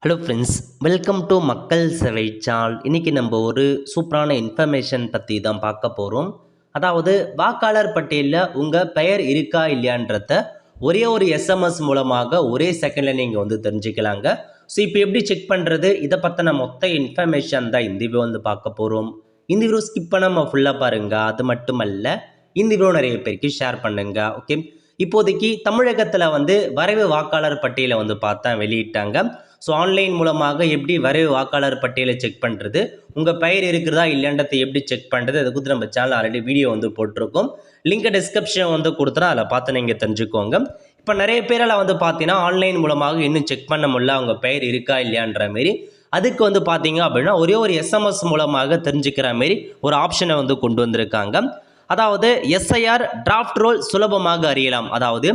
Hello friends, welcome to மக்கள் சேவை சால். இன்றைக்கி நம்ம ஒரு சூப்பரான இன்ஃபர்மேஷன் பற்றி தான் பார்க்க போகிறோம். அதாவது வாக்காளர் பட்டியலில் உங்கள் பெயர் இருக்கா இல்லையான்றத ஒரே ஒரு எஸ்எம்எஸ் மூலமாக ஒரே செகண்டில் நீங்கள் தெரிஞ்சுக்கலாங்க. ஸோ இப்போ எப்படி செக் பண்ணுறது, இதை பற்றின மொத்த இன்ஃபர்மேஷன் தான் இந்த வீடியோ பார்க்க போகிறோம். இந்த வீடியோ ஸ்கிப் பண்ணாமல் ஃபுல்லாக பாருங்கள். அது மட்டுமல்ல, இந்த வீடியோ நிறைய பேருக்கு ஷேர் பண்ணுங்க. ஓகே, இப்போதைக்கு தமிழகத்தில் வரைவு வாக்காளர் பட்டியலை பார்த்தா வெளியிட்டாங்க. ஸோ ஆன்லைன் மூலமாக எப்படி வரைவு வாக்காளர் பட்டியலை செக் பண்ணுறது, உங்கள் பெயர் இருக்கிறதா இல்லைன்றதை எப்படி செக் பண்ணுறது, அதை குறித்து நம்ம சேனல் ஆல்ரெடி வீடியோ போட்டிருக்கோம். லிங்கை டிஸ்கிரிப்ஷன் கொடுத்துறேன், அதில் பார்த்து நீங்கள் தெரிஞ்சுக்கோங்க. இப்போ நிறைய பேரால் பார்த்தீங்கன்னா ஆன்லைன் மூலமாக இன்னும் செக் பண்ண முடியல அவங்க பெயர் இருக்கா இல்லையான்ற மாரி. அதுக்கு பார்த்தீங்க அப்படின்னா ஒரே ஒரு எஸ்எம்எஸ் மூலமாக தெரிஞ்சுக்கிற மாரி ஒரு ஆப்ஷனை கொண்டு வந்திருக்காங்க. அதாவது எஸ்ஐஆர் டிராஃப்ட் ரோல் சுலபமாக அறியலாம். அதாவது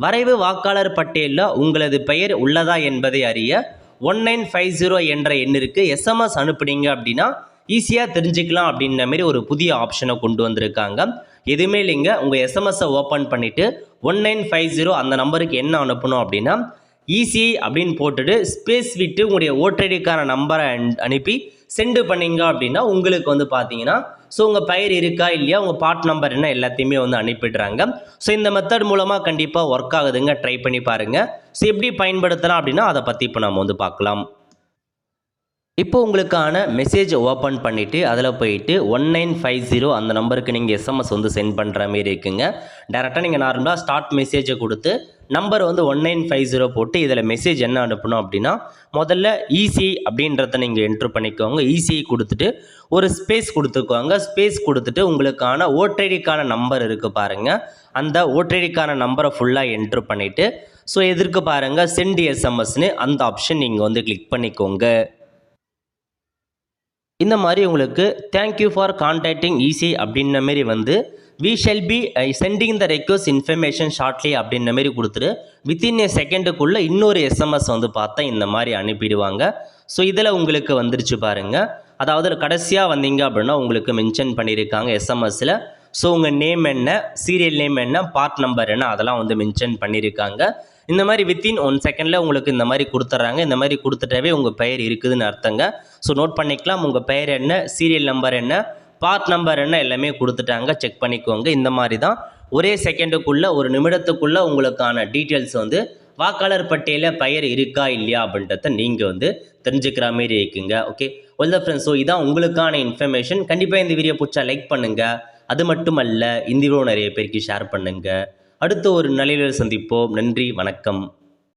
வரைவு வாக்காளர் பட்டியலில் உங்களது பெயர் உள்ளதா என்பதை அறிய 1950 என்ற எண்ணிற்கு எஸ்எம்எஸ் அனுப்புனீங்க அப்படின்னா ஈஸியாக தெரிஞ்சுக்கலாம் அப்படின்ற மாரி ஒரு புதிய ஆப்ஷனை கொண்டு வந்திருக்காங்க. எதுவுமே இல்லைங்க, உங்கள் எஸ்எம்எஸ்ஸை ஓப்பன் பண்ணிவிட்டு 1950 அந்த நம்பருக்கு என்ன அனுப்பணும் அப்படின்னா இசிஐ அப்படின்னு போட்டுட்டு ஸ்பேஸ் விட்டு உங்களுடைய ஓட்டடிக்கான நம்பரை அனுப்பி சென்டு பண்ணிங்க அப்படின்னா உங்களுக்கு பார்த்தீங்கன்னா ஸோ உங்கள் பெயர் இருக்கா இல்லையா, உங்கள் பார்ட் நம்பர் என்ன எல்லாத்தையுமே அனுப்பிடுறாங்க. ஸோ இந்த மெத்தட் மூலமாக கண்டிப்பாக ஒர்க் ஆகுதுங்க, ட்ரை பண்ணி பாருங்கள். ஸோ எப்படி பயன்படுத்தலாம் அப்படின்னா அதை பற்றி இப்போ நம்ம பார்க்கலாம். இப்போ உங்களுக்கான மெசேஜ் ஓப்பன் பண்ணிவிட்டு அதில் போயிட்டு 1950 அந்த நம்பருக்கு நீங்கள் எஸ்எம்எஸ் சென்ட் பண்ணுற மாரி இருக்குங்க. டேரெக்டாக நீங்கள் நார்மலாக ஸ்டார்ட் மெசேஜை கொடுத்து நம்பர் 1950 போட்டு இதில் மெசேஜ் என்ன அனுப்பணும் அப்படின்னா முதல்ல இசிஐ அப்படின்றத நீங்கள் என்ட்ரு பண்ணிக்கோங்க. இசிஐ கொடுத்துட்டு ஒரு ஸ்பேஸ் கொடுத்துக்கோங்க. ஸ்பேஸ் கொடுத்துட்டு உங்களுக்கான ஓட்டடிக்கான நம்பர் இருக்குது பாருங்கள், அந்த ஓட்டடிக்கான நம்பரை ஃபுல்லாக என்ட்ரு பண்ணிவிட்டு ஸோ எதிர்க்கு பாருங்கள் சென்ட் எஸ்எம்எஸ்னு அந்த ஆப்ஷன் நீங்கள் கிளிக் பண்ணிக்கோங்க. இந்த மாதிரி உங்களுக்கு தேங்க்யூ ஃபார் கான்டாக்டிங் இசிஐ அப்படின்ன மாரி we shall be sending the request information shortly அப்படின்ற மாரி கொடுத்துட்டு வித்தின் ஏ செகண்டுக்குள்ளே இன்னொரு எஸ்எம்எஸ் பார்த்தா இந்த மாதிரி அனுப்பிடுவாங்க. ஸோ இதில் உங்களுக்கு வந்துருச்சு பாருங்கள். அதாவது கடைசியாக வந்தீங்க அப்படின்னா உங்களுக்கு மென்ஷன் பண்ணியிருக்காங்க எஸ்எம்எஸில். ஸோ உங்கள் நேம் என்ன, சீரியல் நேம் என்ன, பார்ட் நம்பர் என்ன, அதெல்லாம் மென்ஷன் பண்ணியிருக்காங்க. இந்த மாதிரி வித்தின் 1 செகண்டில் உங்களுக்கு இந்த மாதிரி கொடுத்துட்றாங்க. இந்த மாதிரி கொடுத்துட்டாவே உங்கள் பெயர் இருக்குதுன்னு அர்த்தங்க. ஸோ நோட் பண்ணிக்கலாம், உங்கள் பெயர் என்ன, சீரியல் நம்பர் என்ன, பார்ட் நம்பர் என்ன எல்லாமே கொடுத்துட்டாங்க. செக் பண்ணிக்கோங்க. இந்த மாதிரி தான் ஒரே செகண்டுக்குள்ளே ஒரு நிமிடத்துக்குள்ளே உங்களுக்கான டீட்டெயில்ஸ் வாக்காளர் பட்டியலில் பெயர் இருக்கா இல்லையா அப்படின்றத நீங்கள் தெரிஞ்சுக்கிற மாரி இருக்குங்க. Okay, well the friends, so இதான் உங்களுக்கான இன்ஃபர்மேஷன். கண்டிப்பாக இந்த வீடியோ பிடிச்சா லைக் பண்ணுங்கள். அது மட்டுமல்ல, இந்த வீடியோ நிறைய பேருக்கு ஷேர் பண்ணுங்கள். அடுத்த ஒரு நிலையில் சந்திப்போம். நன்றி, வணக்கம்.